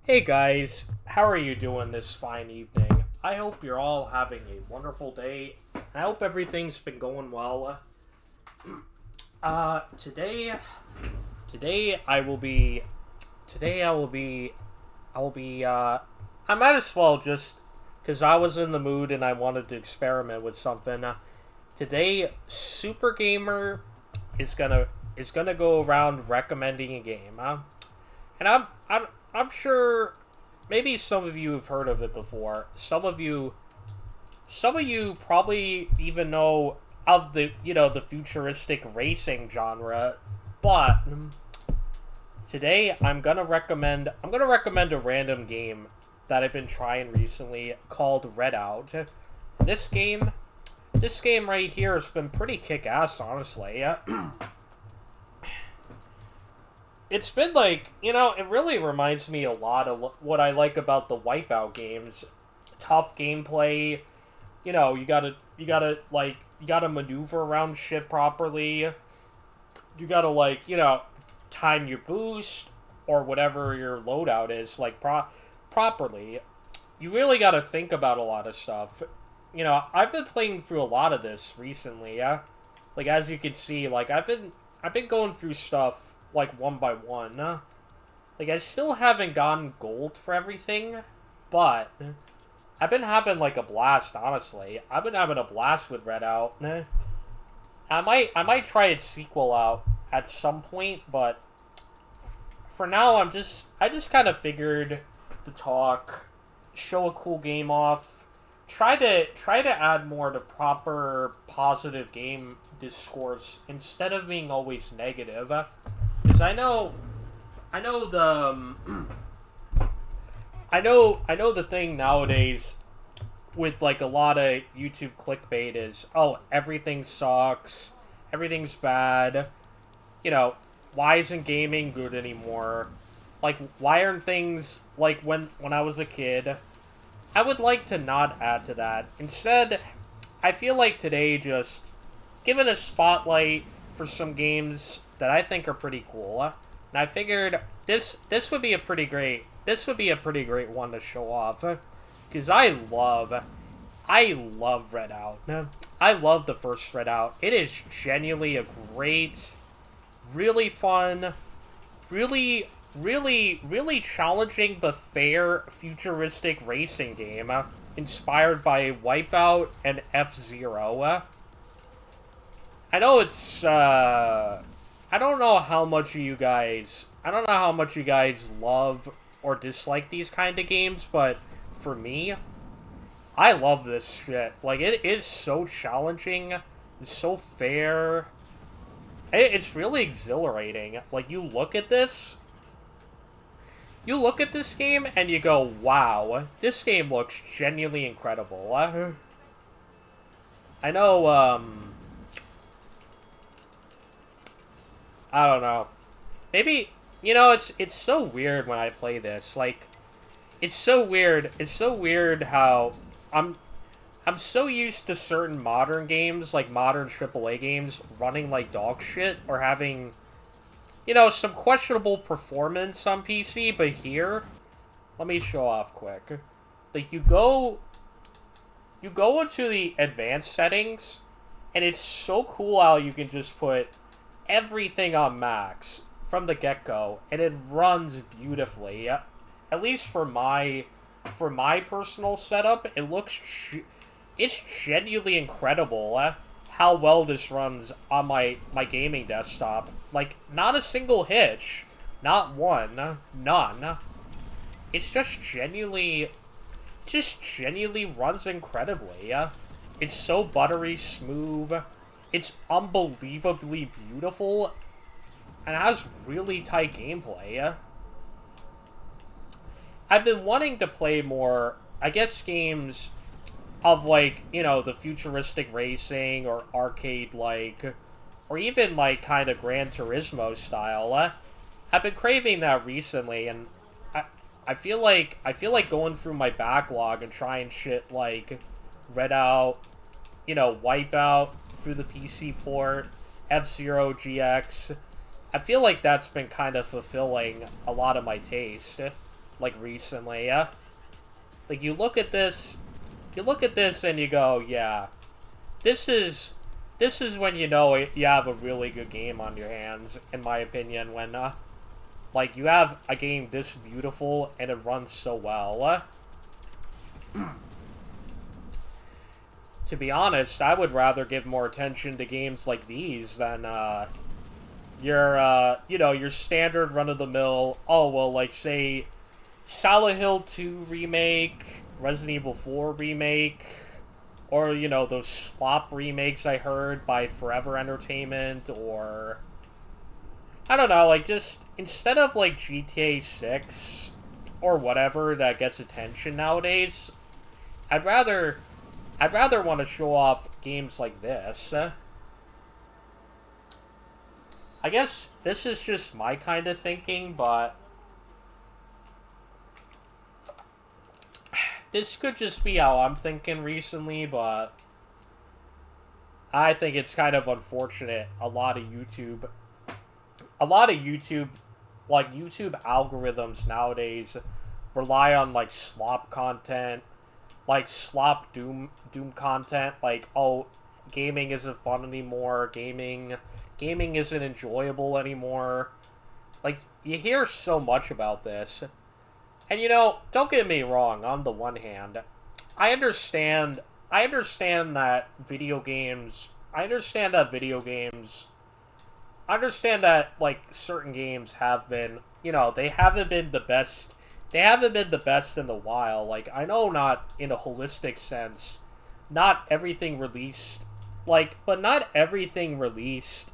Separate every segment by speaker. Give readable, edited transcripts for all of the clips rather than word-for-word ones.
Speaker 1: Hey guys, how are you doing this fine evening? I hope you're all having a wonderful day. I hope everything's been going well. Today, today I will be, today I will be, I might as well just, because I was in the mood and I wanted to experiment with something. Today, Super Gamer is gonna, is gonna go around recommending a game. And I'm sure maybe some of you have heard of it before. Some of you probably even know of the futuristic racing genre. But today I'm gonna recommend a random game that I've been trying recently called Redout. This game this game right here has been pretty kick-ass, honestly. It's been like, it really reminds me a lot of what I like about the Wipeout games. Tough gameplay, you gotta maneuver around shit properly. You gotta, time your boost or whatever your loadout is, properly. You really gotta think about a lot of stuff. I've been playing through a lot of this recently, yeah? Like, as you can see, I've been going through stuff one by one. Like, I still haven't gotten gold for everything, but I've been having a blast. Honestly, I've been having a blast with Redout. I might try its sequel out at some point, but for now, I just kind of figured to talk, show a cool game off, try to add more to proper positive game discourse instead of being always negative. Because I know the I know the thing nowadays with a lot of YouTube clickbait is, oh, everything sucks, everything's bad. Why isn't gaming good anymore? Why aren't things like when I was a kid? I would like to not add to that. Instead, I feel like today just giving a spotlight for some games that I think are pretty cool. And I figured this would be a pretty great one to show off, because I love Redout. I love the first Redout. It is genuinely a great, really fun, really challenging but fair futuristic racing game, inspired by Wipeout and F-Zero. I know it's, I don't know how much you guys love or dislike these kind of games, but for me, I love this shit. It is so challenging, it's so fair. It's really exhilarating. You look at this game and you go, wow, this game looks genuinely incredible. I know, I don't know. Maybe, it's so weird when I play this. It's so weird. It's so weird how I'm so used to certain modern games, like modern AAA games, running like dog shit or having, some questionable performance on PC, but here, let me show off quick. You go into the advanced settings, and it's so cool how you can just put everything on max from the get-go, and it runs beautifully. At least for my personal setup, it's genuinely incredible how well this runs on my gaming desktop. Not a single hitch, not one, none. It's just genuinely runs incredibly. It's so buttery smooth. It's unbelievably beautiful, and it has really tight gameplay. I've been wanting to play more, I guess, games of, the futuristic racing or arcade, or even, kind of Gran Turismo style. I've been craving that recently, and I feel like going through my backlog and trying shit like Redout, Wipeout through the PC port, F-Zero GX. I feel like that's been kind of fulfilling a lot of my taste. like, recently, yeah? Like, you look at this and you go, yeah, this is when you know you have a really good game on your hands, in my opinion, when, like, you have a game this beautiful and it runs so well. To be honest, I would rather give more attention to games like these than, your standard run-of-the-mill, oh, well, like, say, Silent Hill 2 remake, Resident Evil 4 remake, or, those slop remakes I heard by Forever Entertainment, or, I don't know, like, just, instead of, like, GTA 6, or whatever that gets attention nowadays, I'd rather want to show off games like this. I guess this is just my kind of thinking, but this could just be how I'm thinking recently, but I think it's kind of unfortunate. A lot of YouTube, like, YouTube algorithms nowadays rely on, like, slop content, like, slop doom content, like, oh, gaming isn't fun anymore, gaming isn't enjoyable anymore. Like, you hear so much about this. And, don't get me wrong, on the one hand, I understand that video games, like, certain games have been, they haven't been the best in a while. Like, I know not in a holistic sense, not everything released, like, but not everything released,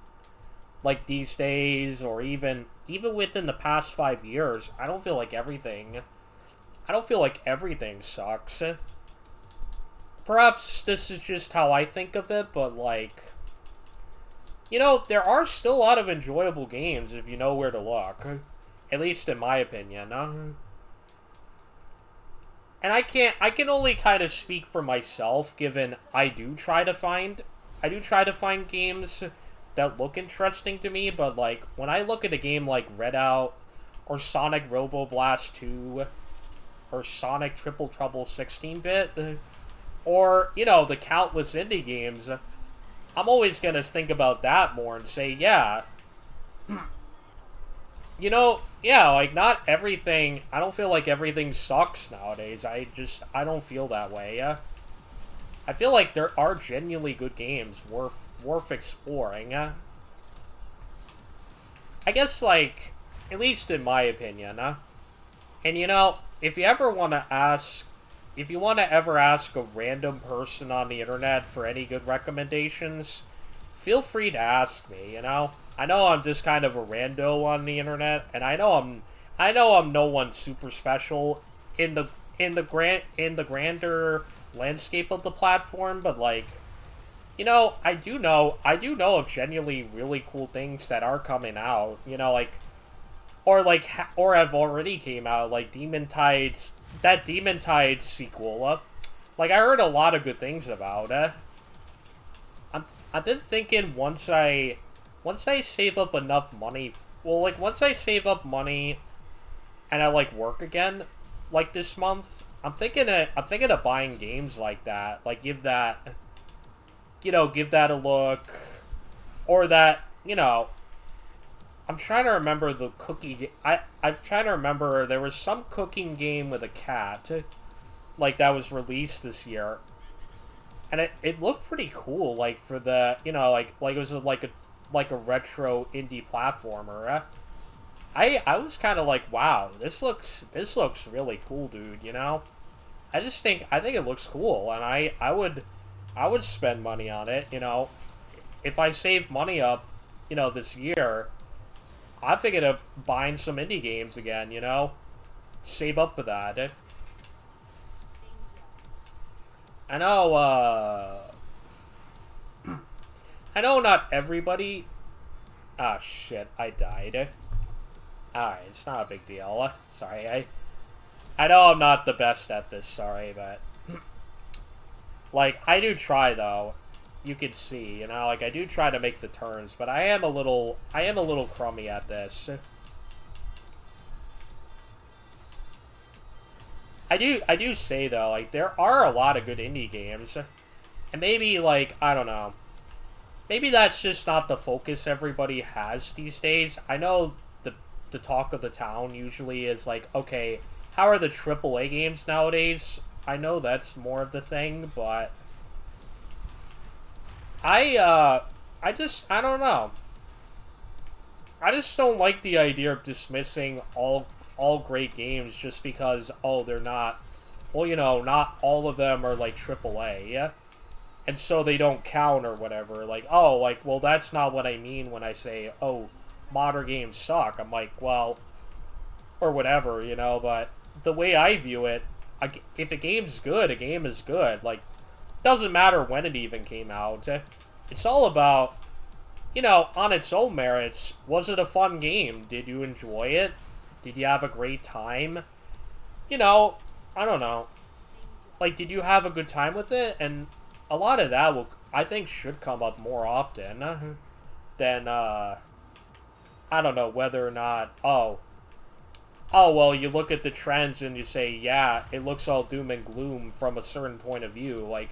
Speaker 1: like, these days, or even within the past 5 years, I don't feel like everything sucks. Perhaps this is just how I think of it, but, like, there are still a lot of enjoyable games if you know where to look. At least in my opinion. And I can only kind of speak for myself, given I do try to find games that look interesting to me, but, like, when I look at a game like Redout, or Sonic Robo Blast 2, or Sonic Triple Trouble 16-bit, or, the countless indie games, I'm always gonna think about that more and say, yeah, like, not everything, I don't feel like everything sucks nowadays. I don't feel that way. I feel like there are genuinely good games worth exploring. I guess, like, at least in my opinion. And, if you ever want to ask a random person on the internet for any good recommendations, feel free to ask me, I know I'm just kind of a rando on the internet, and I know I'm no one super special in the grander landscape of the platform, but, like, I do know of genuinely really cool things that are coming out, like, or have already came out, like Demon Tides sequel. Like, I heard a lot of good things about it. I've been thinking once I save up enough money, once I save up money and I, like, work again, like, this month, I'm thinking of buying games like that, like, give that a look, or that, I'm trying to remember the cookie, I'm trying to remember, there was some cooking game with a cat, like, that was released this year, and it looked pretty cool, like, for the, like it was like a retro indie platformer. I was kind of like, wow, this looks really cool, dude, I think it looks cool, and I would spend money on it, if I save money up, this year, I'm thinking of buying some indie games again, save up for that. I know not everybody... Ah, shit, I died. Alright, it's not a big deal. Sorry, I know I'm not the best at this, sorry, but... Like, I do try, though. You can see, like, I do try to make the turns, but I am a little crummy at this. I do say though, like there are a lot of good indie games, and maybe like I don't know, maybe that's just not the focus everybody has these days. I know the talk of the town usually is like, okay, how are the AAA games nowadays? I know that's more of the thing, but I don't know. I just don't like the idea of dismissing all great games just because they're not, well, not all of them are like AAA, yeah? And so they don't count or whatever. Like, well, that's not what I mean when I say, modern games suck. I'm like, well, or whatever, but the way I view it, if a game's good, a game is good. Like, doesn't matter when it even came out. It's all about, on its own merits. Was it a fun game? Did you enjoy it? Did you have a great time? I don't know. Like, did you have a good time with it? And a lot of that I think should come up more often than, I don't know, whether or not, well, you look at the trends and you say, yeah, it looks all doom and gloom from a certain point of view, like,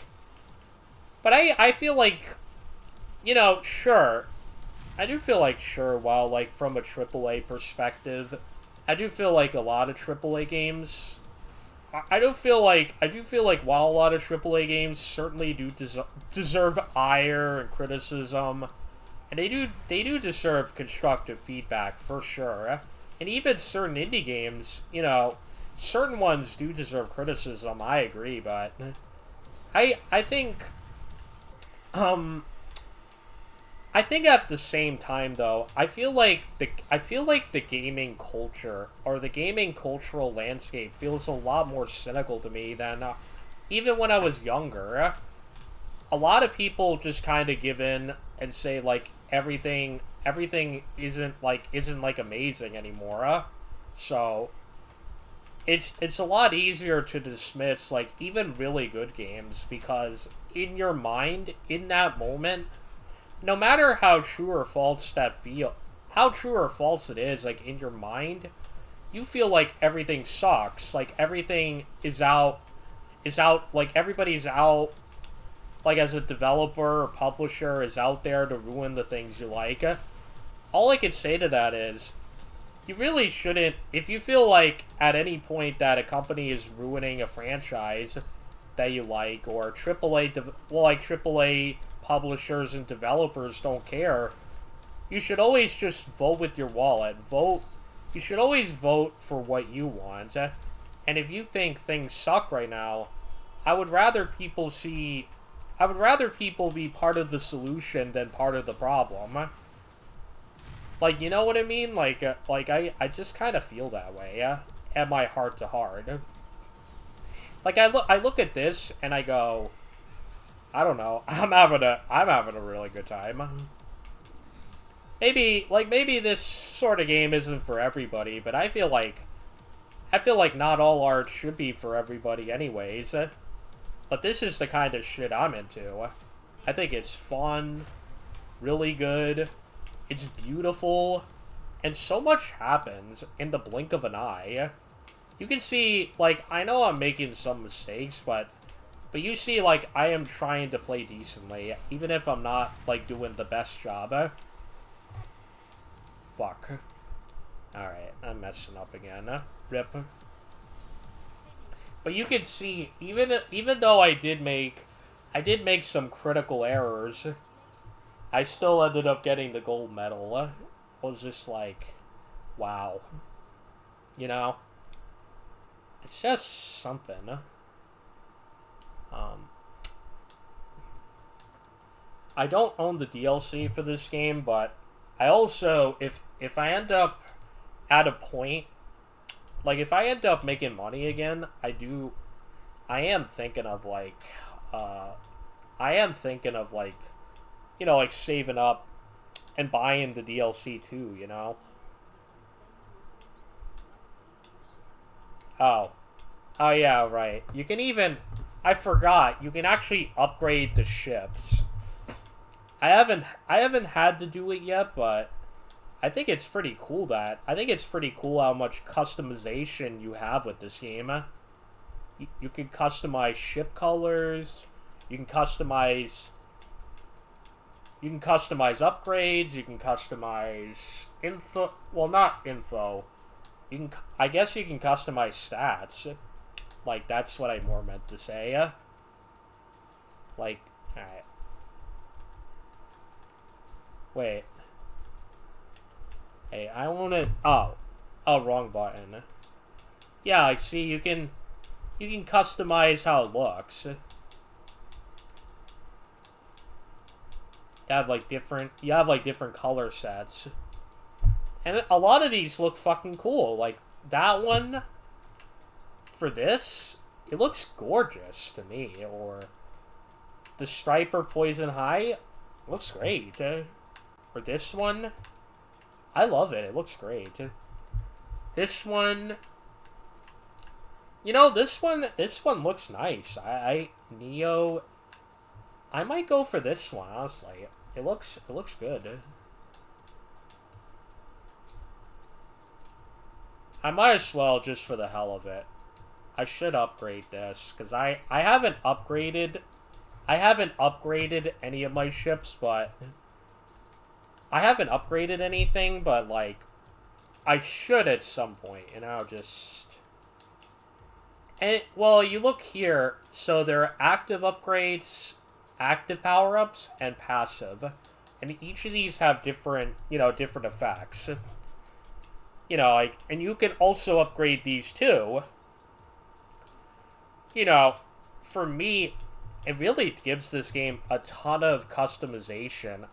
Speaker 1: but I feel like, sure, I do feel like, sure, while, like, from a AAA perspective, I do feel like a lot of AAA games, I do feel like while a lot of AAA games certainly do deserve ire and criticism, and they do deserve constructive feedback, for sure. And even certain indie games, certain ones do deserve criticism, I agree, but I think at the same time though, I feel like the gaming culture or the gaming cultural landscape feels a lot more cynical to me than even when I was younger. A lot of people just kind of give in and say like everything isn't amazing anymore. So it's a lot easier to dismiss like even really good games because in your mind, in that moment, no matter how true or false it is, like in your mind, you feel like everything sucks. Like everything is out, like everybody's out, like as a developer or publisher is out there to ruin the things you like. All I could say to that is, you really shouldn't, if you feel like at any point that a company is ruining a franchise that you like, or AAA publishers and developers don't care, you should always just vote with your wallet. You should always vote for what you want. And if you think things suck right now, I would rather people be part of the solution than part of the problem. Like, you know what I mean? Like I just kind of feel that way, at my heart to heart. Like, I look at this, and I go, I don't know, I'm having a really good time. Maybe this sort of game isn't for everybody, but I feel like not all art should be for everybody anyways. But this is the kind of shit I'm into. I think it's fun, really good, it's beautiful, and so much happens in the blink of an eye. You can see, like, I know I'm making some mistakes, but you see, like, I am trying to play decently, even if I'm not, like, doing the best job. Fuck. Alright, I'm messing up again. Rip. But you can see, even though I did make some critical errors, I still ended up getting the gold medal. I was just like, wow. It's just something. I don't own the DLC for this game, but I also, if I end up at a point, like if I end up making money again, I am thinking of like, like saving up and buying the DLC too, Oh yeah, right. You can even, I forgot, you can actually upgrade the ships. I haven't had to do it yet, but I think it's pretty cool how much customization you have with this game. You can customize ship colors. You can customize. You can customize upgrades. You can customize info. Well, not info. You can. I guess you can customize stats. Like that's what I more meant to say. Like, alright. Wait. Hey, I want to. Oh, wrong button. Yeah, like see, you can customize how it looks. You have like different color sets. And a lot of these look fucking cool. Like that one for this, it looks gorgeous to me. Or the Striper Poison High looks great. Or this one, I love it. It looks great. This one, you know, this one looks nice. Neo, I might go for this one, honestly. It looks good. I might as well just for the hell of it. I should upgrade this because I haven't upgraded any of my ships, but I haven't upgraded anything, but like I should at some point, you know, just. And well, you look here, so there are active upgrades, active power-ups, and passive. And each of these have different, different effects. You know, like, and you can also upgrade these too. You know, for me, it really gives this game a ton of customization.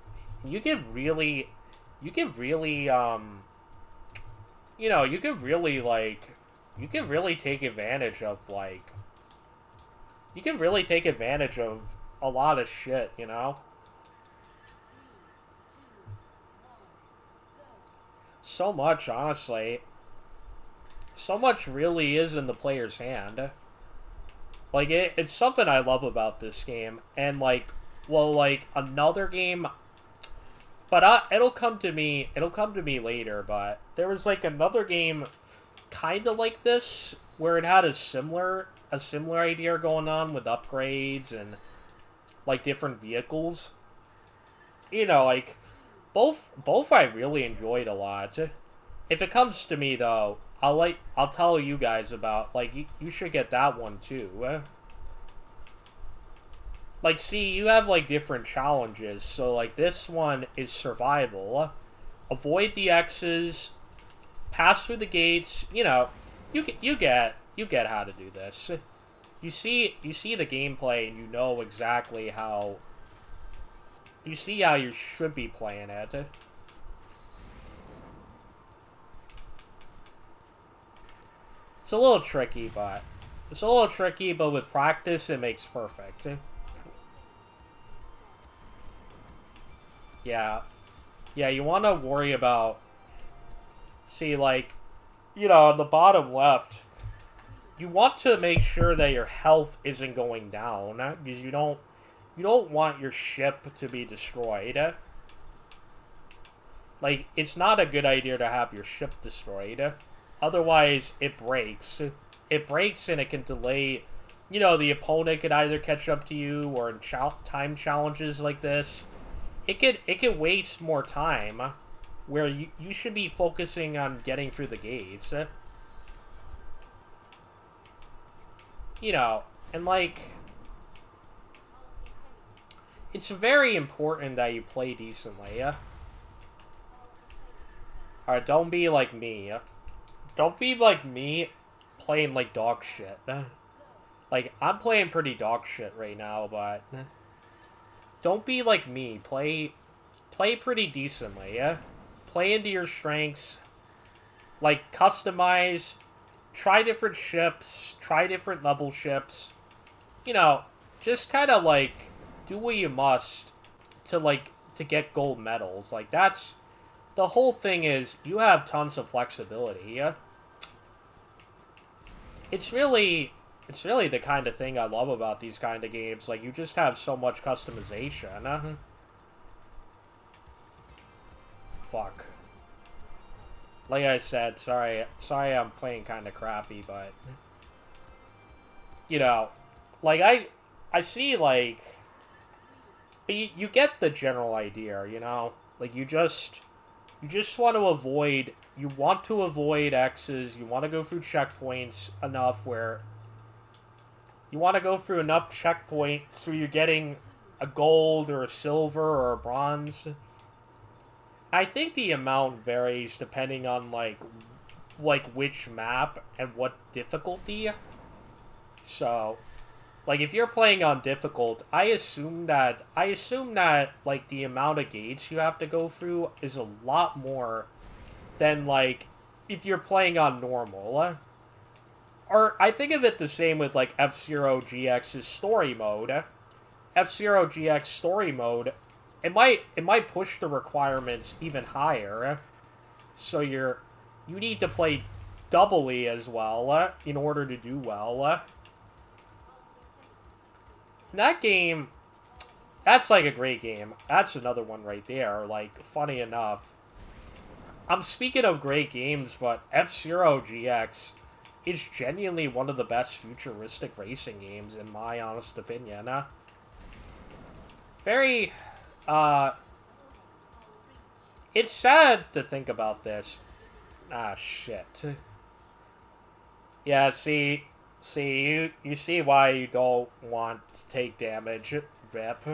Speaker 1: You can really, you can really take advantage of, like, you can really take advantage of a lot of shit, you know? So much, honestly. So much really is in the player's hand. Like, it's something I love about this game. And, like, well, like, another game. But it'll come to me later, but there was, like, another game kind of like this, where it had a similar idea going on with upgrades and, like, different vehicles. You know, like, both I really enjoyed a lot. If it comes to me, though, I'll tell you guys about, like, you should get that one, too. Like, see, you have, like, different challenges. So, like, this one is survival. Avoid the X's. Pass through the gates. You know, you get how to do this. You see the gameplay and you know exactly how. You see how you should be playing it. It's a little tricky, but with practice, it makes perfect. Yeah. Yeah, you want to worry about. See, like, on the bottom left, you want to make sure that your health isn't going down, because you don't want your ship to be destroyed. Like, it's not a good idea to have your ship destroyed. Otherwise, it breaks. It breaks and it can delay. The opponent could either catch up to you, or in time challenges like this, it could waste more time, where you should be focusing on getting through the gates. And like, it's very important that you play decently. Alright, don't be like me. Don't be like me playing like dog shit. Like, I'm playing pretty dog shit right now, but don't be like me. Play pretty decently. Play into your strengths. Like, customize. Try different ships. Try different level ships. Just kind of, like, do what you must to get gold medals. Like, that's. The whole thing is, you have tons of flexibility. It's really the kind of thing I love about these kind of games. Like, you just have so much customization. Fuck. Like I said, sorry I'm playing kind of crappy, but you know, like I see like, but you get the general idea, you know, like you just want to avoid X's. You want to go through checkpoints enough where you want to go through enough checkpoints so you're getting a gold or a silver or a bronze. I think the amount varies depending on like which map and what difficulty. So, like if you're playing on difficult, I assume that like the amount of gates you have to go through is a lot more than like if you're playing on normal. Or I think of it the same with like F-Zero GX's story mode. F-Zero GX story mode, it might push the requirements even higher. So you need to play doubly as well in order to do well. That game, that's like a great game. That's another one right there. Like, funny enough, I'm speaking of great games, but F-Zero GX is genuinely one of the best futuristic racing games in my honest opinion. Very, it's sad to think about this. Ah, shit. Yeah, see, you see why you don't want to take damage, Rip.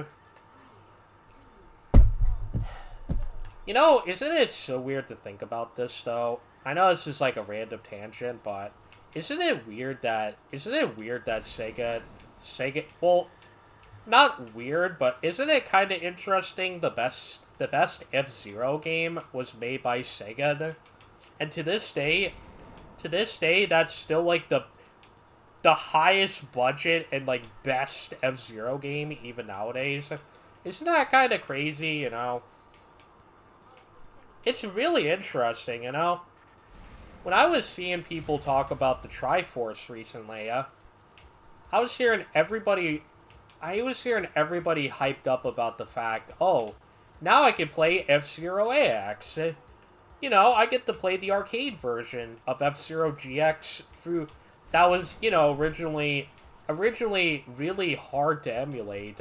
Speaker 1: You know, isn't it so weird to think about this, though? I know this is like a random tangent, but isn't it weird that Sega, well, not weird, but isn't it kind of interesting the best F-Zero game was made by Sega? And to this day, that's still like the highest budget and like best F-Zero game even nowadays. Isn't that kind of crazy, you know? It's really interesting, you know? When I was seeing people talk about the Triforce recently, I was hearing everybody hyped up about the fact, oh, now I can play F-Zero AX. You know, I get to play the arcade version of F-Zero GX through... That was, you know, originally really hard to emulate,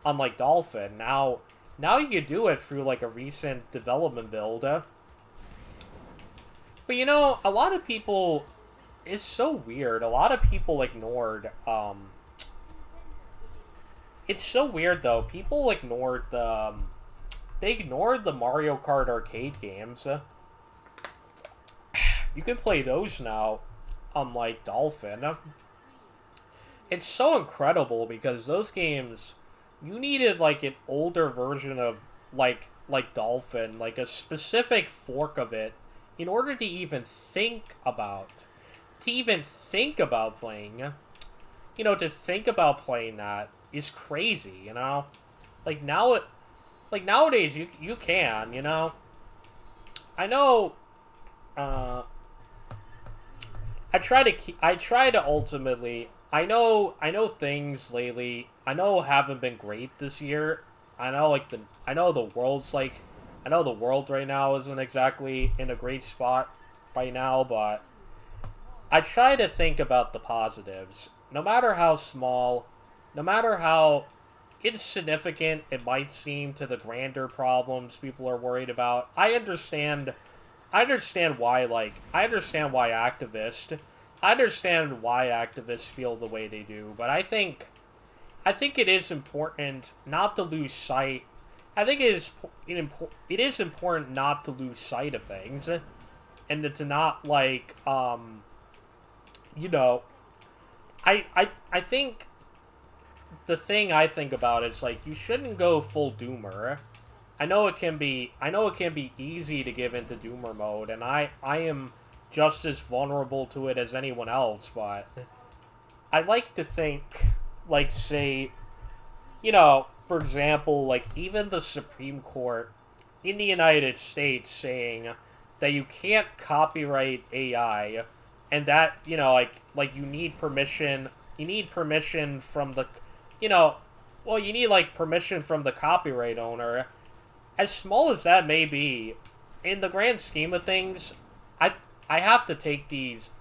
Speaker 1: unlike Dolphin. Now you can do it through, like, a recent development build. But, you know, a lot of people... It's so weird. A lot of people ignored, It's so weird, though. People ignored the... They ignored the Mario Kart arcade games. You can play those now, unlike Dolphin. It's so incredible because those games... You needed, like, an older version of, like Dolphin, like a specific fork of it, in order to even think about playing. You know, to think about playing that is crazy, you know? Like, nowadays, you can, you know? I know, I try to ultimately... I know things lately, I know haven't been great this year. I know, like, I know the world right now isn't exactly in a great spot right now, but I try to think about the positives. No matter how small, no matter how insignificant it might seem to the grander problems people are worried about, I understand why activists feel the way they do, but I think it is important not to lose sight. I think it is important not to lose sight of things, and to not, like, you know, I think the thing I think about is, like, you shouldn't go full doomer. I know it can be easy to give into doomer mode, and I am just as vulnerable to it as anyone else, but I like to think, like, say, you know, for example, like, even the Supreme Court in the United States saying that you can't copyright AI, and that, you know, like you need permission from the, you know, well, you need, like, permission from the copyright owner. As small as that may be, in the grand scheme of things, I have to take these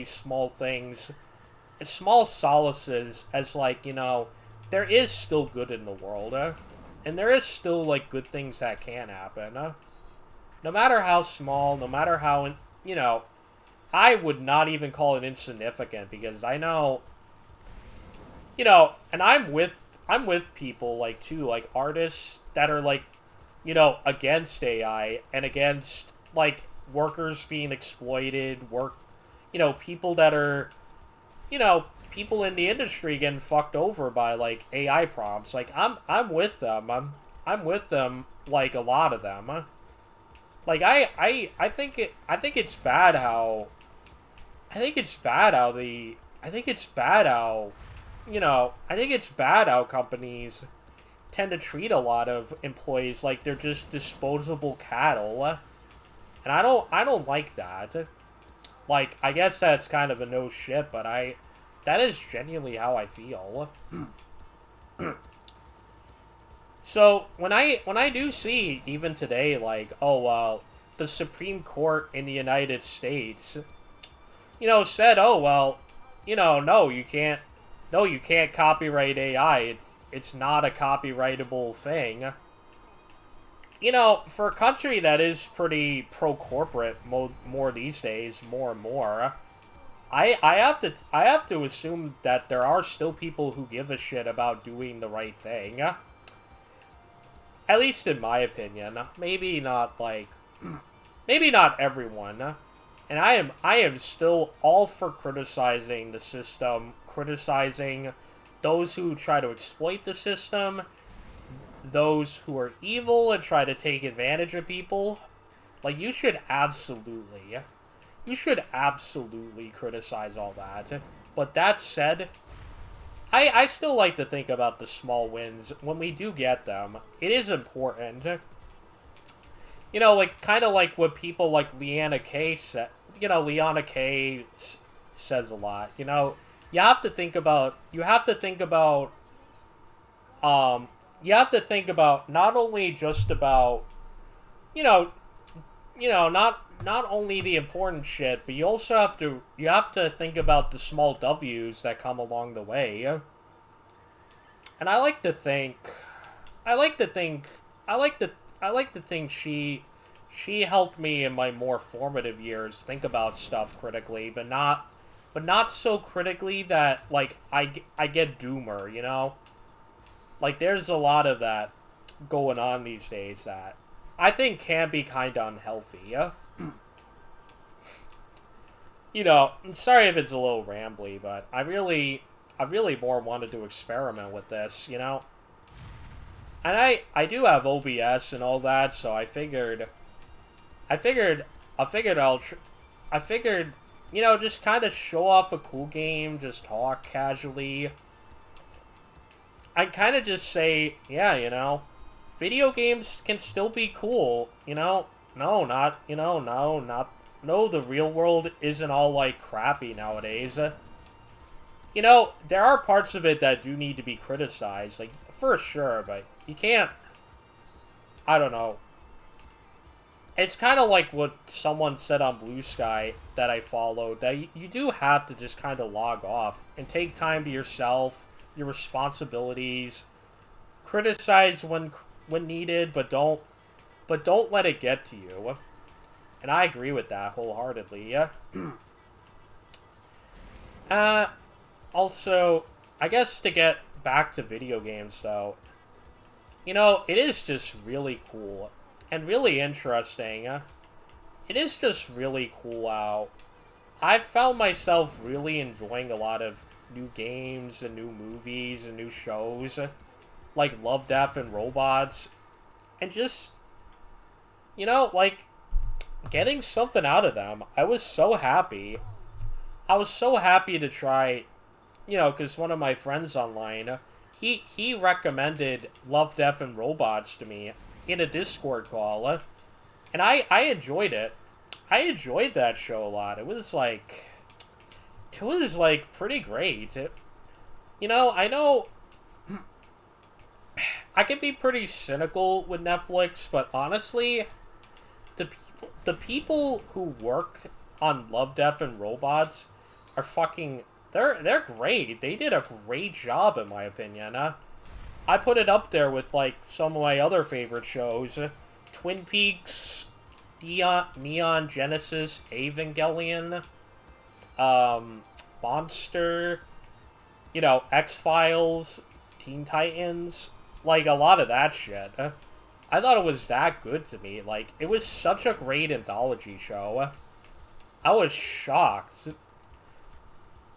Speaker 1: small things small solaces as like, you know, there is still good in the world, and there is still like good things that can happen, no matter how small, no matter how, you know, I would not even call it insignificant, because I know, you know, and I'm with people like too, like artists that are like, you know, against AI and against like workers being exploited, you know, people that are, you know, people in the industry getting fucked over by like AI prompts. Like I'm with them. I'm with them, like a lot of them. Like I think it's bad how I think it's bad how, you know, I think it's bad how companies tend to treat a lot of employees like they're just disposable cattle. And I don't like that. Like, I guess that's kind of a no shit, but that is genuinely how I feel. So when I do see even today, like, oh well, the Supreme Court in the United States, you know, said, oh well, you know, no, you can't copyright AI. It's not a copyrightable thing. You know, for a country that is pretty pro-corporate more these days, more and more, I have to assume that there are still people who give a shit about doing the right thing. At least in my opinion. Maybe not like, maybe not everyone. And I am still all for criticizing the system, criticizing those who try to exploit the system, those who are evil and try to take advantage of people. Like, you should absolutely criticize all that. But that said, I still like to think about the small wins when we do get them. It is important. You know, like, kind of like what people like Leanna K said. You know, Leanna K says a lot. You know, you have to think about not only just about, you know, not only the important shit, but you also have to think about the small W's that come along the way. And I like to think she helped me in my more formative years think about stuff critically, but not so critically that like I get doomer, you know? Like, there's a lot of that going on these days that I think can be kind of unhealthy, yeah? You know, I'm sorry if it's a little rambly, but I really more wanted to experiment with this, you know? And I do have OBS and all that, so I figured, you know, just kind of show off a cool game, just talk casually. I'd kind of just say, yeah, you know, video games can still be cool, you know? No, the real world isn't all, like, crappy nowadays. You know, there are parts of it that do need to be criticized, like, for sure, but you can't, I don't know. It's kind of like what someone said on Blue Sky that I followed, that you do have to just kind of log off and take time to yourself, your responsibilities, criticize when needed, but don't let it get to you. And I agree with that wholeheartedly. Yeah. Also, I guess to get back to video games though, you know, it is just really cool and really interesting. It is just really cool how I've found myself really enjoying a lot of new games and new movies and new shows like Love, Death, and Robots, and just, you know, like, getting something out of them. I was so happy to try, you know, because one of my friends online, he recommended Love, Death, and Robots to me in a Discord call, and I enjoyed it. I enjoyed that show a lot. It was like pretty great. You know, I know I can be pretty cynical with Netflix, but honestly, the people who worked on Love, Death, and Robots are fucking they're great. They did a great job, in my opinion. I put it up there with like some of my other favorite shows, Twin Peaks, Neon Genesis Evangelion, Monster, X-Files, Teen Titans, like a lot of that shit. I thought it was that good to me. Like, it was such a great anthology show. I was shocked.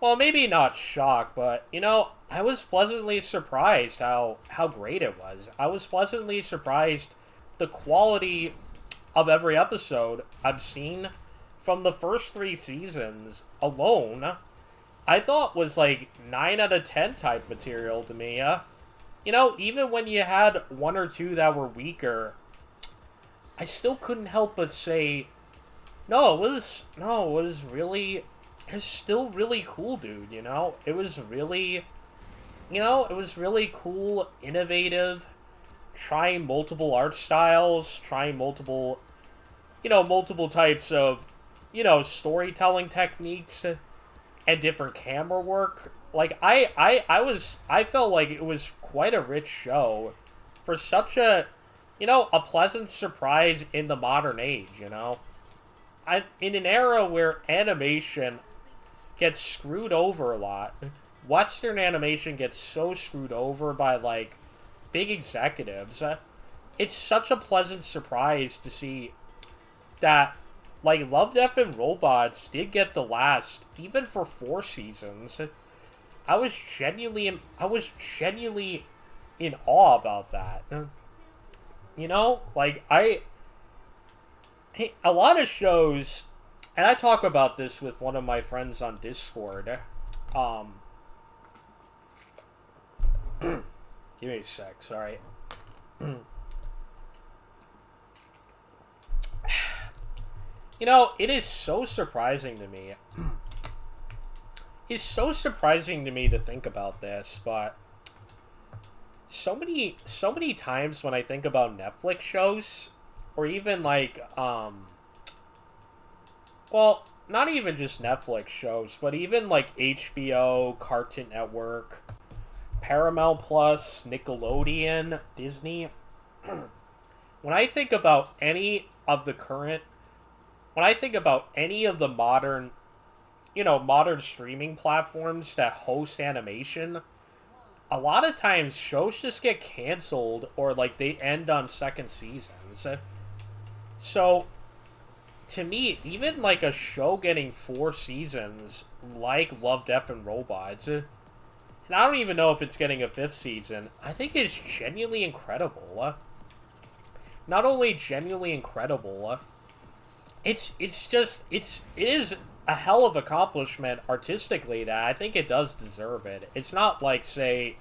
Speaker 1: Well, maybe not shocked, but, I was pleasantly surprised how great it was. I was pleasantly surprised the quality of every episode I've seen from the first 3 seasons alone. I thought was like 9 out of 10 type material to me. Even when you had 1 or 2 that were weaker, I still couldn't help but say, it was still really cool, dude, It was really, it was really cool, innovative, trying multiple art styles, trying multiple types of, storytelling techniques and different camera work. Like, I felt like it was quite a rich show for such a pleasant surprise in the modern age, in an era where animation gets screwed over a lot. Western animation gets so screwed over by, like, big executives. It's such a pleasant surprise to see that, like, Love, Death, and Robots did get the last, even for 4 seasons. I was genuinely in awe about that. Like, a lot of shows, and I talk about this with one of my friends on Discord. Give me a sec, sorry. It is so surprising to me. It's so surprising to me to think about this, but so many times when I think about Netflix shows, or even like, well, not even just Netflix shows, but even like HBO, Cartoon Network, Paramount Plus, Nickelodeon, Disney. When I think about any of the modern, modern streaming platforms that host animation, a lot of times shows just get canceled or like they end on second seasons. So, to me, even like a show getting 4 seasons, like Love, Death, and Robots, and I don't even know if it's getting a 5th season, I think it's genuinely incredible. Not only genuinely incredible, it is a hell of accomplishment artistically that I think it does deserve it. It's not like, say,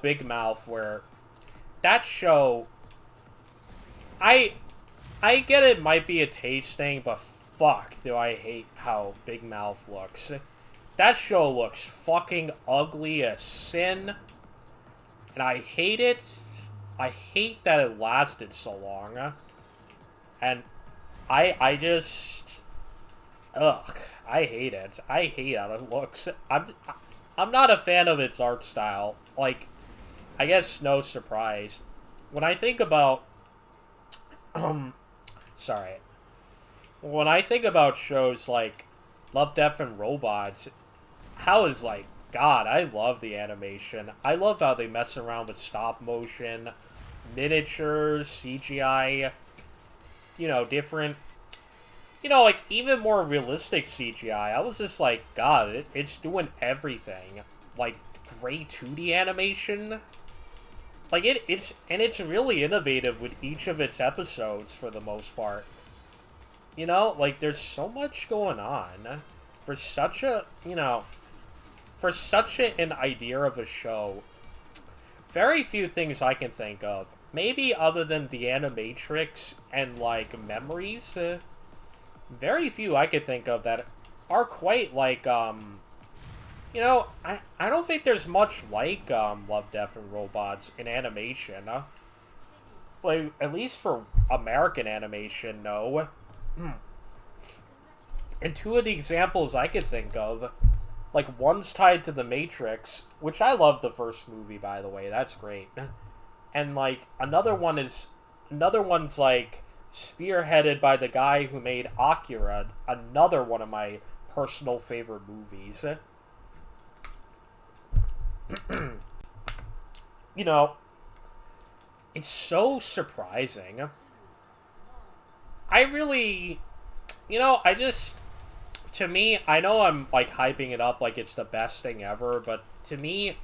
Speaker 1: Big Mouth, where that show, I get it might be a taste thing, but fuck do I hate how Big Mouth looks. That show looks fucking ugly as sin, and I hate it. I hate that it lasted so long, and I just, I hate it. I hate how it looks. I'm not a fan of its art style. Like, I guess no surprise. When I think about, sorry. When I think about shows like Love, Death, and Robots, God, I love the animation. I love how they mess around with stop motion, miniatures, CGI, different, like, even more realistic CGI. I was just like, God, it's doing everything. Like, great 2D animation. Like, it's really innovative with each of its episodes for the most part. Like, there's so much going on for such a, an idea of a show. Very few things I can think of. Maybe other than the Animatrix and, like, Memories. Very few I could think of that are quite, like, I don't think there's much like, Love, Death, and Robots in animation. Like, at least for American animation, no. And 2 of the examples I could think of Like, one's tied to The Matrix, which I love the first movie, by the way. That's great. And, like, another one's, like, spearheaded by the guy who made Akira, another one of my personal favorite movies. You know, it's so surprising. I really, to me, I know I'm, like, hyping it up like it's the best thing ever, but to me,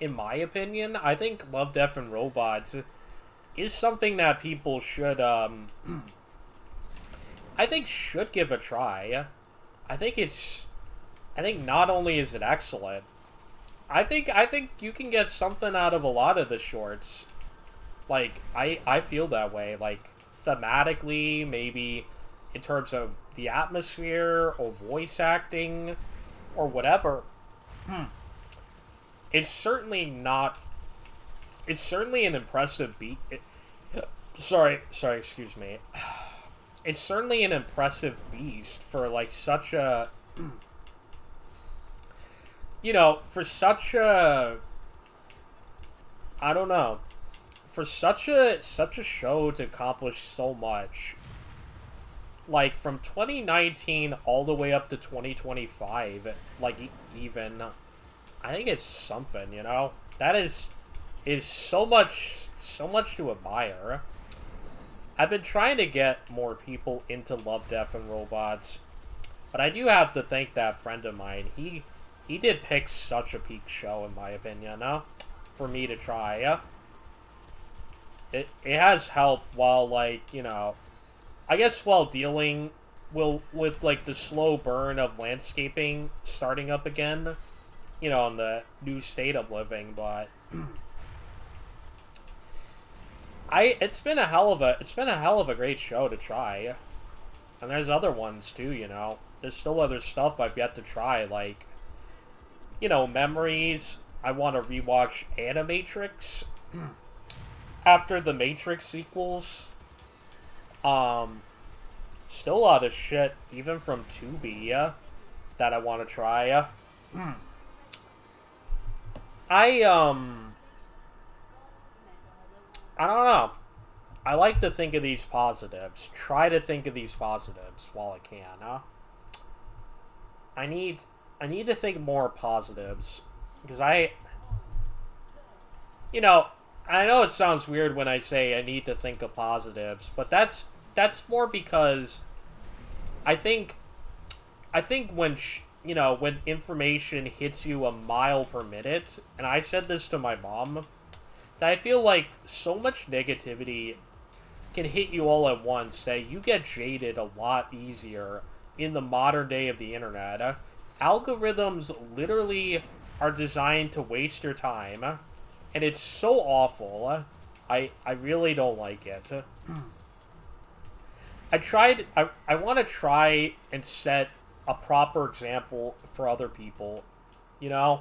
Speaker 1: in my opinion, I think Love, Death, and Robots is something that people should, I think should give a try. I think not only is it excellent, I think you can get something out of a lot of the shorts. Like, I feel that way. Like, thematically, maybe in terms of the atmosphere or voice acting or whatever. It's certainly not. It's certainly an impressive beat. Sorry, excuse me. It's certainly an impressive beast for, like, such a, for such a, I don't know, for such a show to accomplish so much, like, from 2019 all the way up to 2025, like, even, I think it's something, that is so much to admire. I've been trying to get more people into Love, Death, and Robots, but I do have to thank that friend of mine. He did pick such a peak show, in my opinion, for me to try. It has helped while, like, I guess while dealing with, like, the slow burn of landscaping starting up again, in the new state of living, but it's been a hell of a great show to try. And there's other ones too, There's still other stuff I've yet to try, like, Memories. I want to rewatch Animatrix after the Matrix sequels. Still a lot of shit, even from Tubi, that I want to try. I don't know. I like to think of these positives. Try to think of these positives while I can, I need to think more positives. Because I know it sounds weird when I say I need to think of positives, but that's more because I think when when information hits you a mile per minute, and I said this to my mom, that I feel like so much negativity can hit you all at once that you get jaded a lot easier in the modern day of the internet. Algorithms literally are designed to waste your time, and it's so awful. I really don't like it. I want to try and set a proper example for other people. I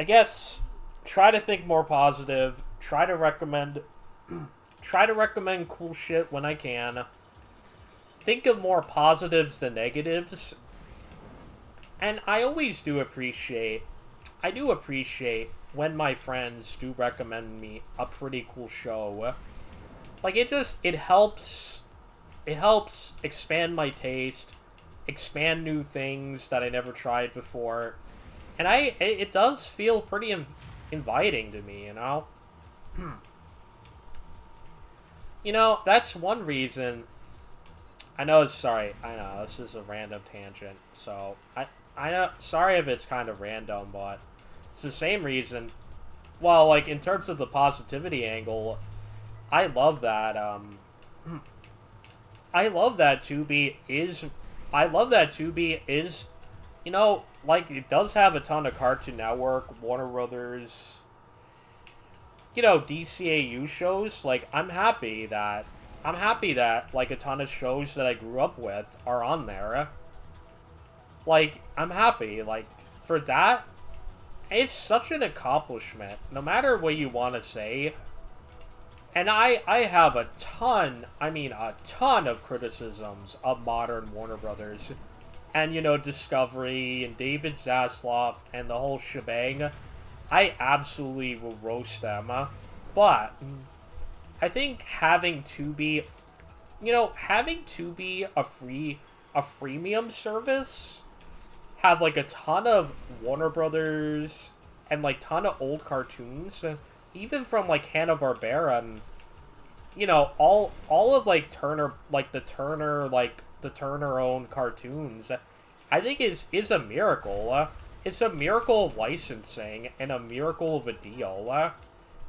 Speaker 1: guess try to think more positive. Try to recommend cool shit when I can. Think of more positives than negatives. And I always do appreciate when my friends do recommend me a pretty cool show. Like, it helps expand my taste, expand new things that I never tried before. And it does feel pretty inviting to me, That's one reason. I know, this is a random tangent, so I know, sorry if it's kind of random, but it's the same reason. Well, like, in terms of the positivity angle, I love that, Tubi is, like, it does have a ton of Cartoon Network, Warner Brothers, DCAU shows. Like, I'm happy that, like, a ton of shows that I grew up with are on there. Like, I'm happy, like, for that. It's such an accomplishment, no matter what you want to say. And I have a ton of criticisms of modern Warner Brothers. and, Discovery and David Zaslav and the whole shebang, I absolutely will roast them. But I think having Tubi, having Tubi a freemium service, have like a ton of Warner Brothers and like ton of old cartoons, even from like Hanna-Barbera and all of like Turner, like the Turner owned cartoons, I think is a miracle. It's a miracle of licensing and a miracle of a deal.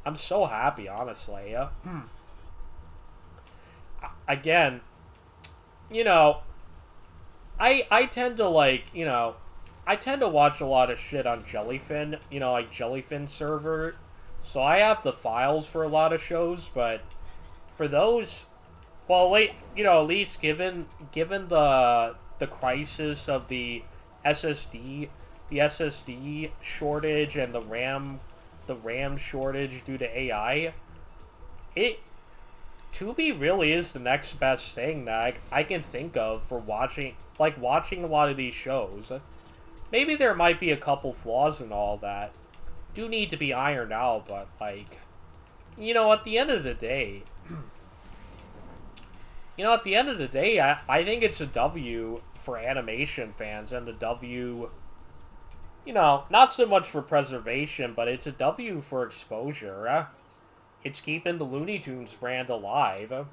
Speaker 1: I'm so happy, honestly. Again, I tend to I tend to watch a lot of shit on Jellyfin, like Jellyfin server. So I have the files for a lot of shows, but for those, well, wait, at least given the crisis of the SSD shortage and the RAM shortage due to AI, Tubi really is the next best thing that I can think of for watching a lot of these shows. Maybe there might be a couple flaws and all that do need to be ironed out, but at the end of the day, I think it's a W for animation fans and a W, not so much for preservation, but it's a W for exposure. It's keeping the Looney Tunes brand alive.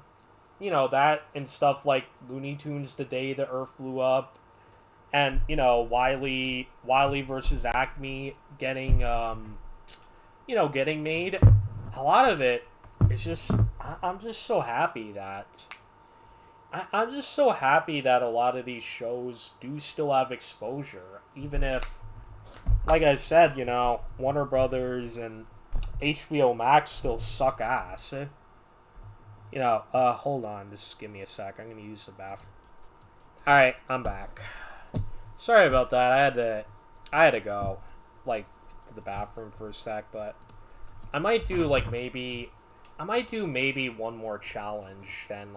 Speaker 1: That and stuff like Looney Tunes The Day the Earth Blew Up, and, Wily versus Acme getting made. A lot of it is just, I'm just so happy that I'm just so happy that a lot of these shows do still have exposure, even if, like I said, Warner Brothers and HBO Max still suck ass. Hold on, just give me a sec. I'm gonna use the bathroom. Alright, I'm back. Sorry about that. I had to go, to the bathroom for a sec, but I might do, maybe one more challenge, then,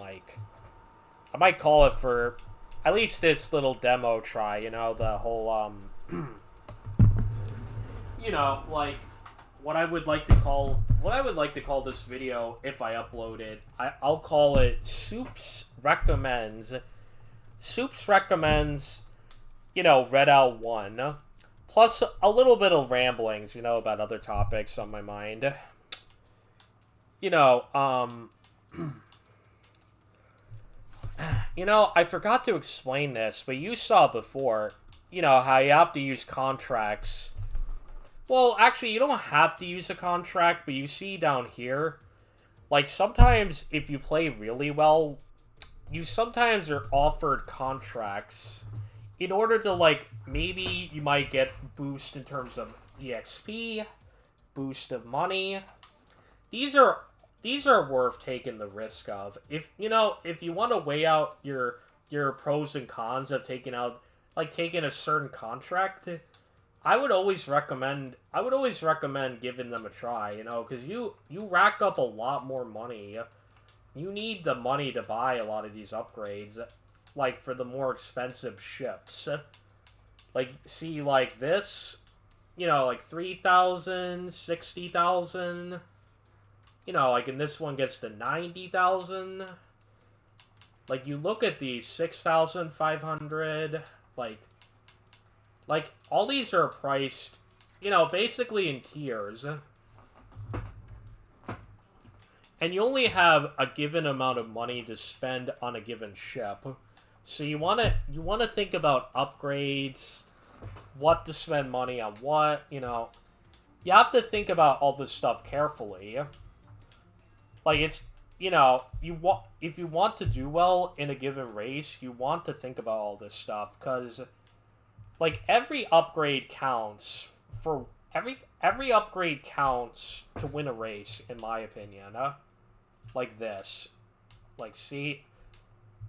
Speaker 1: I might call it for at least this little demo try, the whole, what I would like to call this video if I upload it. I'll call it Soups Recommends, Redout 1, plus a little bit of ramblings, about other topics on my mind. I forgot to explain this, but you saw before, how you have to use contracts. Well, actually, you don't have to use a contract, but you see down here, sometimes if you play really well, you sometimes are offered contracts in order to, maybe you might get boost in terms of EXP, boost of money. These are worth taking the risk of. If you want to weigh out your pros and cons of taking a certain contract, I would always recommend giving them a try, because you rack up a lot more money. You need the money to buy a lot of these upgrades, for the more expensive ships. See, this, 3,000, 60,000, and this one gets to 90,000. You look at these, 6,500, all these are priced, basically in tiers. And you only have a given amount of money to spend on a given ship. So you wanna think about upgrades, what to spend money on what, You have to think about all this stuff carefully. It's, if you want to do well in a given race, you want to think about all this stuff, because every upgrade counts for every upgrade counts to win a race, in my opinion. This, see,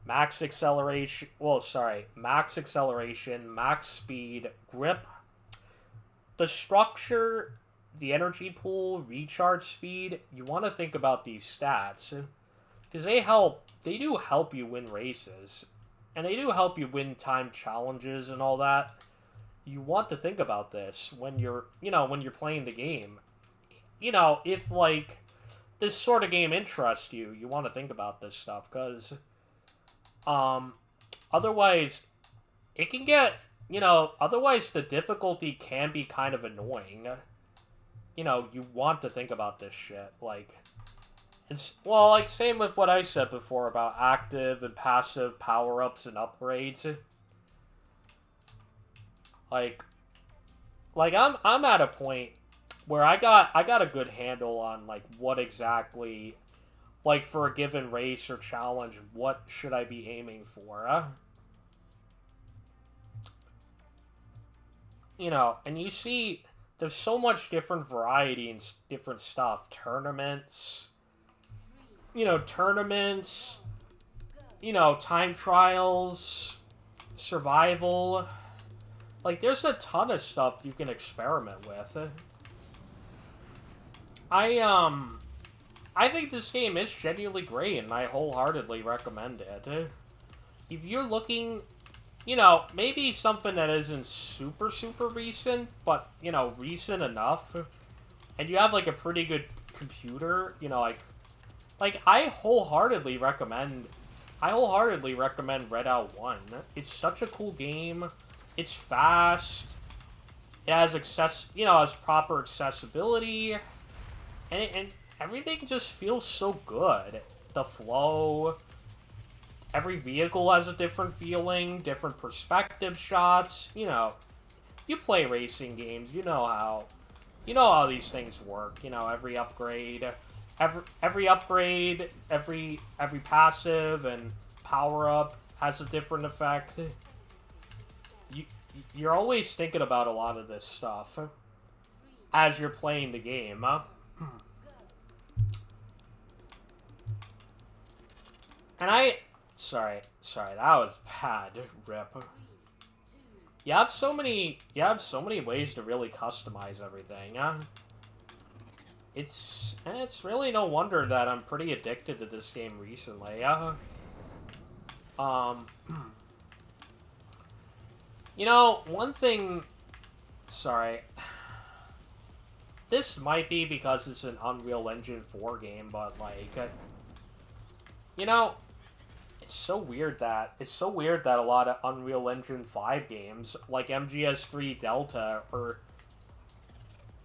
Speaker 1: max acceleration, max speed, grip, the structure, the energy pool, recharge speed. You want to think about these stats, because they do help you win races. and they do help you win time challenges and all that. You want to think about this when you're, when you're playing the game. If like this sort of game interests you, you want to think about this stuff because um otherwise it can get, otherwise the difficulty can be kind of annoying. You want to think about this shit. Like, it's, well, like, same with what I said before about active and passive power-ups and upgrades. Like, I'm at a point where I got a good handle on, like, what exactly, like, for a given race or challenge, what should I be aiming for, and you see there's so much different variety and different stuff. Tournaments, time trials, survival. Like, there's a ton of stuff you can experiment with. I think this game is genuinely great, and I wholeheartedly recommend it. If you're looking, maybe something that isn't super, super recent, but, recent enough, and you have, like, a pretty good computer, I wholeheartedly recommend Redout 1. It's such a cool game. It's fast. It has has proper accessibility, and everything just feels so good. The flow, every vehicle has a different feeling, different perspective shots. You play racing games, you know how these things work. Every upgrade, every passive and power up has a different effect. You're always thinking about a lot of this stuff as you're playing the game. And sorry, that was bad, rip. You have so many ways to really customize everything. It's really no wonder that I'm pretty addicted to this game recently. One thing... Sorry. This might be because it's an Unreal Engine 4 game, but, like... It's so weird that a lot of Unreal Engine 5 games, like MGS3 Delta, or...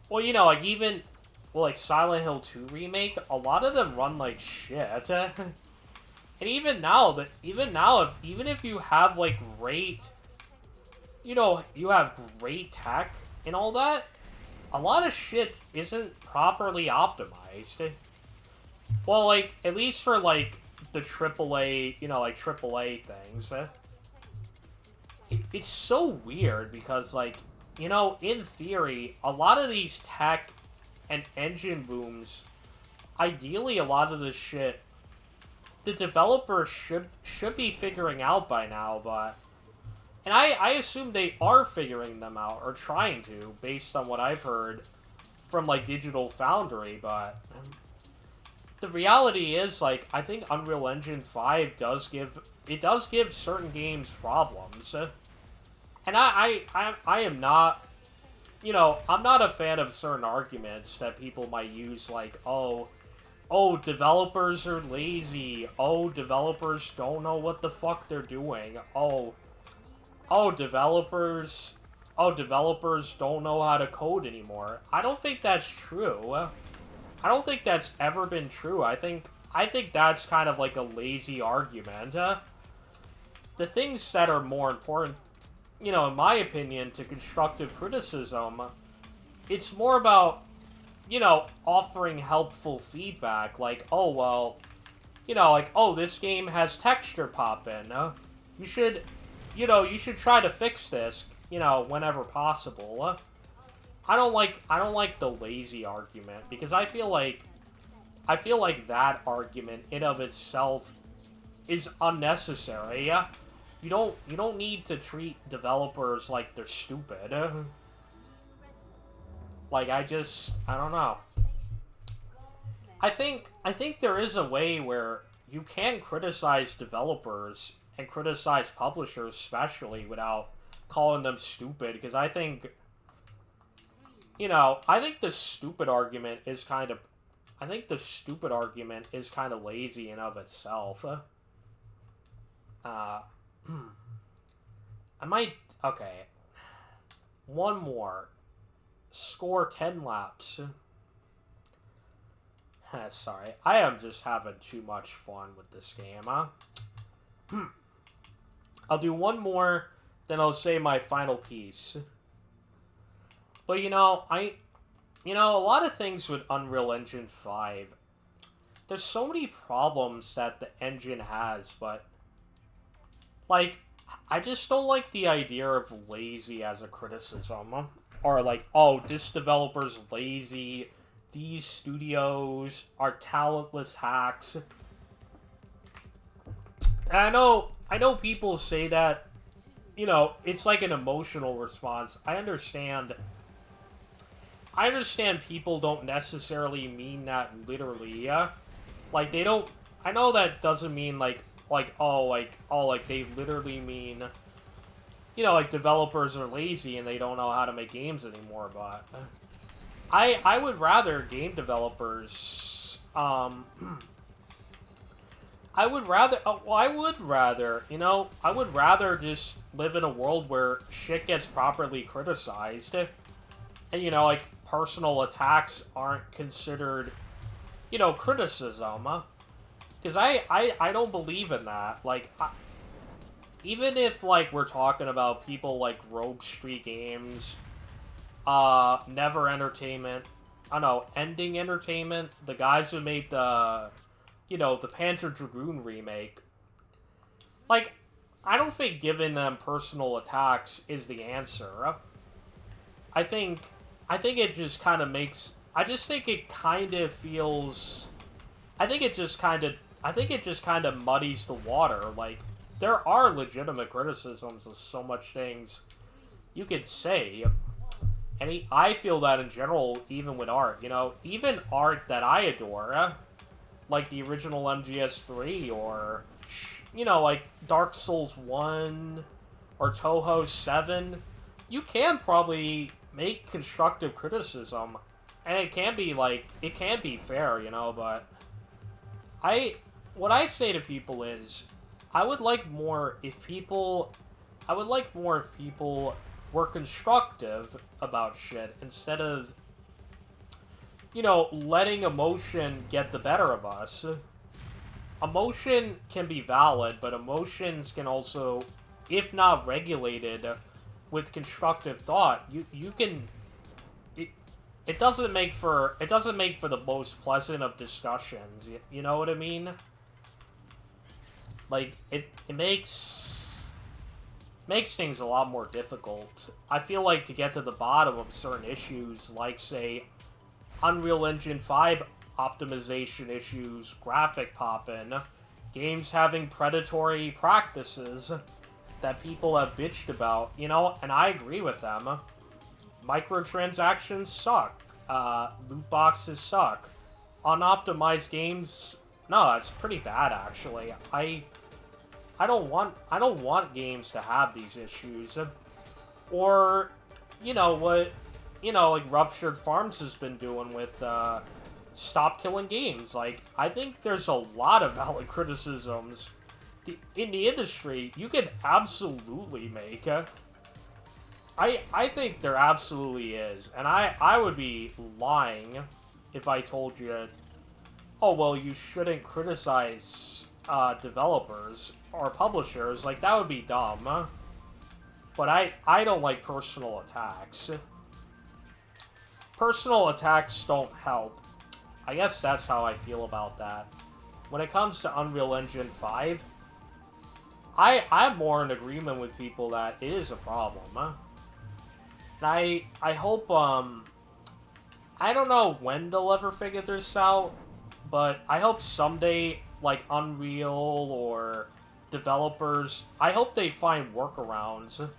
Speaker 1: Well, like Silent Hill 2 Remake, a lot of them run like shit. And even if you have, like, great... you have great tech and all that, a lot of shit isn't properly optimized. Well, like, at least for, like, the AAA, AAA things. It's so weird because, like, in theory, a lot of these tech and engine booms, ideally a lot of this shit, the developers should be figuring out by now, but... And I assume they are figuring them out, or trying to, based on what I've heard from, like, Digital Foundry, but... The reality is, like, I think Unreal Engine 5 does give certain games problems. And I am not, I'm not a fan of certain arguments that people might use, like, oh, developers are lazy, developers don't know what the fuck they're doing, developers don't know how to code anymore. I don't think that's true. I don't think that's ever been true. I think that's kind of like a lazy argument. The things that are more important, in my opinion, to constructive criticism, it's more about, offering helpful feedback. Like, oh, well, this game has texture pop in. You should try to fix this, whenever possible. I don't like the lazy argument, because I feel like that argument in of itself is unnecessary. You don't need to treat developers like they're stupid. Like, I don't know. I think there is a way where you can criticize developers and criticize publishers especially without calling them stupid, because I think, I think the stupid argument is kind of lazy in of itself. I might, okay. One more. Score 10 laps. Sorry, I am just having too much fun with this game, huh? I'll do one more, then I'll say my final piece. But a lot of things with Unreal Engine 5, there's so many problems that the engine has, but, like, I just don't like the idea of lazy as a criticism. Or like, oh, this developer's lazy, these studios are talentless hacks. And I know people say that, it's like an emotional response. I understand people don't necessarily mean that literally. Like, they don't, I know that doesn't mean like they literally mean, like developers are lazy and they don't know how to make games anymore, but I would rather game developers, I would rather just live in a world where shit gets properly criticized, and, like, personal attacks aren't considered, criticism, because I don't believe in that. Like, even if, like, we're talking about people like Rogue Street Games, Never Entertainment, Ending Entertainment, the guys who made the Panzer Dragoon remake, like, I don't think giving them personal attacks is the answer. I think it just kind of makes, I think it just kind of muddies the water. Like, there are legitimate criticisms of so much things you could say. And I feel that in general, even with art, even art that I adore, like the original MGS3, or, like Dark Souls 1, or Toho 7, you can probably make constructive criticism, and it can be fair, but what I say to people is, I would like more if people were constructive about shit, instead of, letting emotion get the better of us. Emotion can be valid, but emotions can also, if not regulated with constructive thought, you can, it doesn't make for the most pleasant of discussions. You know what I mean? Like, it makes things a lot more difficult. I feel like to get to the bottom of certain issues, like, say, Unreal Engine 5 optimization issues, graphic popping, games having predatory practices that people have bitched about, and I agree with them. Microtransactions suck. Loot boxes suck. Unoptimized games, no, it's pretty bad, actually. I don't want games to have these issues. Or, what, like Ruptured Farms has been doing with, Stop Killing Games. Like, I think there's a lot of valid criticisms in the industry you can absolutely make. I think there absolutely is. And I would be lying if I told you, oh, well, you shouldn't criticize developers or publishers. Like, that would be dumb. But I don't like personal attacks. Personal attacks don't help. I guess that's how I feel about that. When it comes to Unreal Engine 5, I'm more in agreement with people that it is a problem. And I hope, I don't know when they'll ever figure this out, but I hope someday, like Unreal or developers, I hope they find workarounds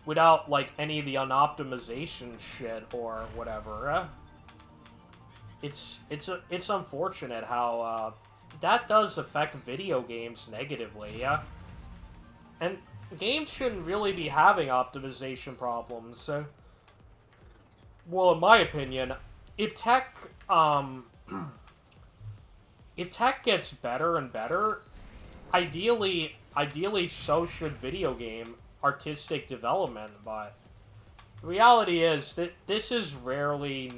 Speaker 1: without, like, any of the unoptimization shit or whatever. It's unfortunate how, that does affect video games negatively, And games shouldn't really be having optimization problems. Well, in my opinion, if tech, if tech gets better and better, ideally so should video game artistic development, but the reality is that this is rarely,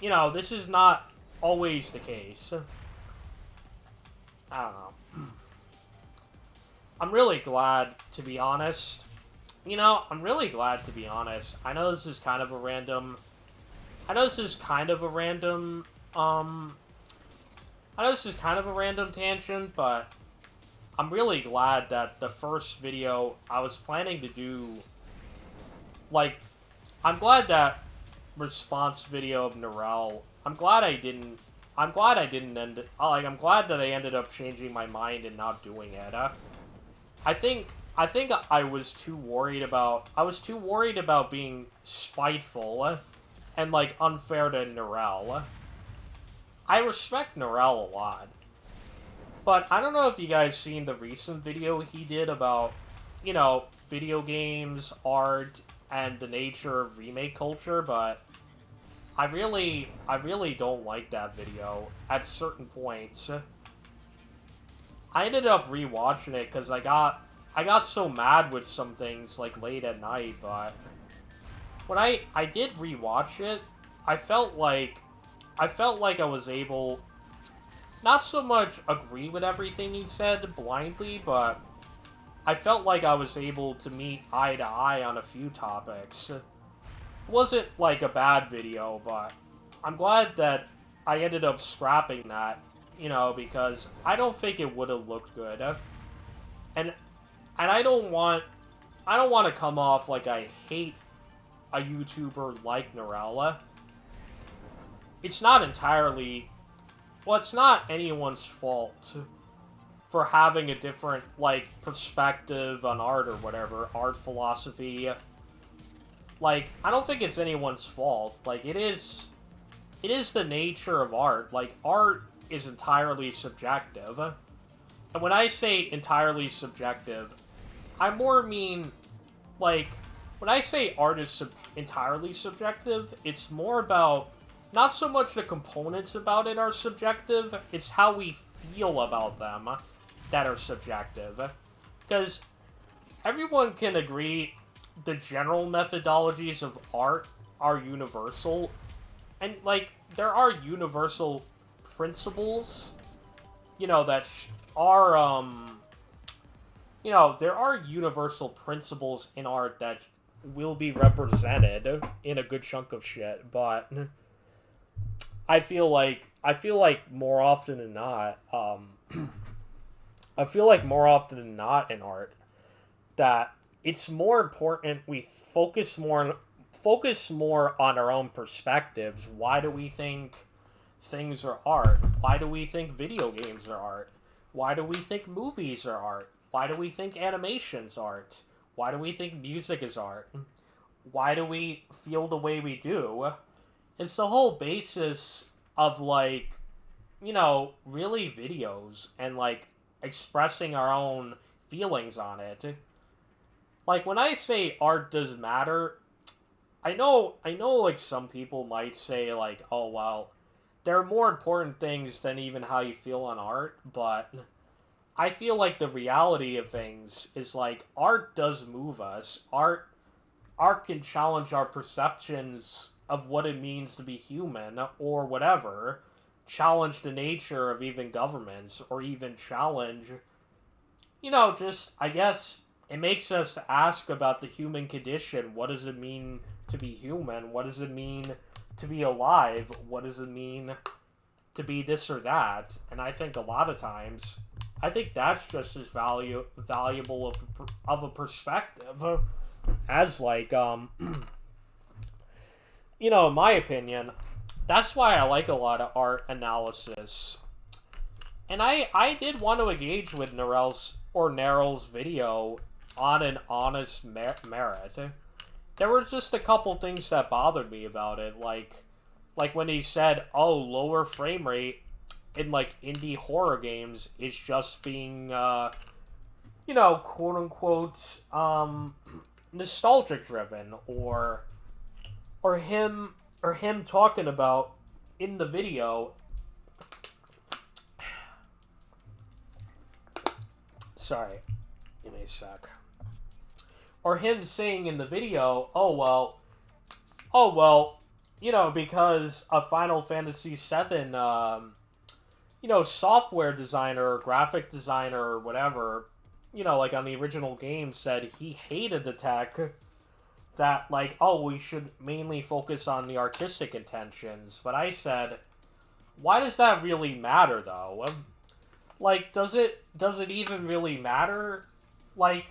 Speaker 1: this is not always the case. I don't know. I'm really glad, to be honest. I'm really glad, to be honest. I know this is kind of a random... I know this is kind of a random tangent, but I'm really glad that the first video I was planning to do... Like, I'm glad that response video of Narelle... I'm glad I didn't end it... I'm glad that I ended up changing my mind and not doing it. I think I was too worried about being spiteful and, like, unfair to Narelle. I respect Narelle a lot. But I don't know if you guys seen the recent video he did about, video games, art, and the nature of remake culture, but I really don't like that video at certain points. I ended up rewatching it because I got so mad with some things, like, late at night, but when I did rewatch it, I felt like I was able, not so much agree with everything he said blindly, but I felt like I was able to meet eye to eye on a few topics. It wasn't, like, a bad video, but I'm glad that I ended up scrapping that, because I don't think it would have looked good. And I don't want to come off like I hate a YouTuber like Narelle. It's not entirely... Well, it's not anyone's fault for having a different, like, perspective on art or whatever, art philosophy. Like, I don't think it's anyone's fault. Like, it is the nature of art. Like, art is entirely subjective. And when I say entirely subjective, I more mean, like, when I say art is entirely subjective, it's more about, not so much the components about it are subjective, it's how we feel about them that are subjective. Because everyone can agree the general methodologies of art are universal, and, like, there are universal principles, that are, there are universal principles in art that will be represented in a good chunk of shit, but I feel like more often than not, in art, that it's more important we focus more on our own perspectives. Why do we think things are art? Why do we think video games are art? Why do we think movies are art? Why do we think animation's art? Why do we think music is art? Why do we feel the way we do? It's the whole basis of, like, really videos and, like, expressing our own feelings on it. Like, when I say art does matter, I know, like, some people might say, like, oh, well, there are more important things than even how you feel on art, but I feel like the reality of things is, like, art does move us. Art can challenge our perceptions of what it means to be human, or whatever. Challenge the nature of even governments, or even challenge, just, I guess, it makes us ask about the human condition. What does it mean to be human? What does it mean to be alive? What does it mean to be this or that? And I think a lot of times, I think that's just as valuable of a perspective as, like, in my opinion, that's why I like a lot of art analysis. And I did want to engage with Narelle's video on an honest merit. There were just a couple things that bothered me about it, like when he said, oh, lower frame rate in, like, indie horror games is just being, quote unquote, nostalgia driven, or him talking about in the video. Sorry, give me a sec. Or him saying in the video, oh well, because a Final Fantasy VII, software designer or graphic designer or whatever, like on the original game said he hated the tech, that like, oh, we should mainly focus on the artistic intentions. But I said, why does that really matter though? Like, does it even really matter? Like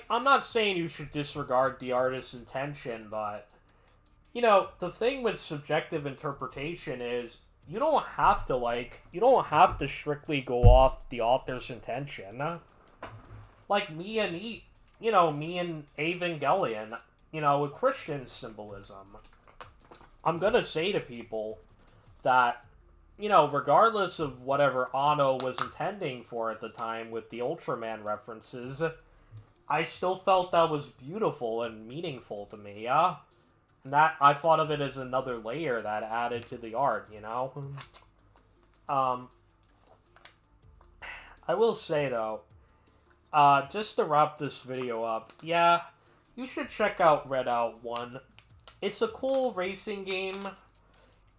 Speaker 1: I'm not saying you should disregard the artist's intention, but the thing with subjective interpretation is you don't have to strictly go off the author's intention. Like me and Evangelion, with Christian symbolism. I'm gonna say to people that, regardless of whatever Anno was intending for at the time with the Ultraman references, I still felt that was beautiful and meaningful to me, yeah? And that, I thought of it as another layer that added to the art, I will say, though, just to wrap this video up, yeah, you should check out Redout 1. It's a cool racing game.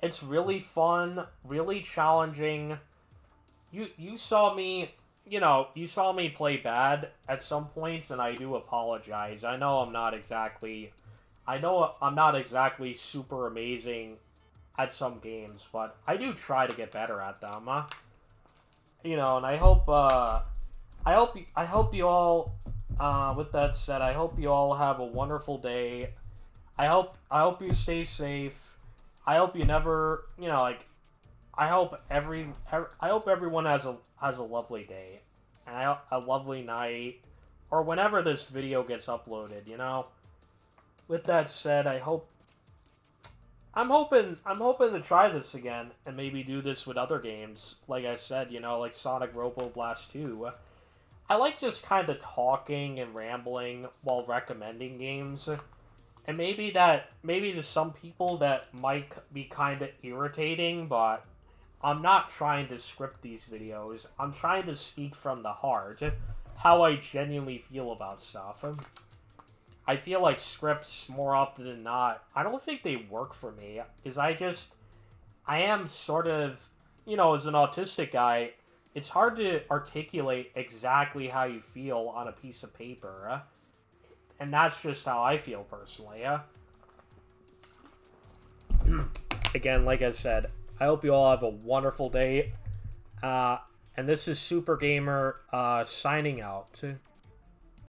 Speaker 1: It's really fun, really challenging. You saw me play bad at some points, and I do apologize. I know I'm not exactly super amazing at some games, but I do try to get better at them. And I hope you all. With that said, I hope you all have a wonderful day. I hope you stay safe. I hope you never, I hope everyone has a lovely day, and a lovely night, or whenever this video gets uploaded. With that said, I'm hoping to try this again and maybe do this with other games. Like I said, like Sonic Robo Blast 2. I like just kind of talking and rambling while recommending games. And maybe to some people that might be kind of irritating, but I'm not trying to script these videos. I'm trying to speak from the heart, how I genuinely feel about stuff. I feel like scripts, more often than not, I don't think they work for me, because I am sort of, as an autistic guy, it's hard to articulate exactly how you feel on a piece of paper, and that's just how I feel personally. Again, like I said, I hope you all have a wonderful day, and this is Super Gamer, signing out.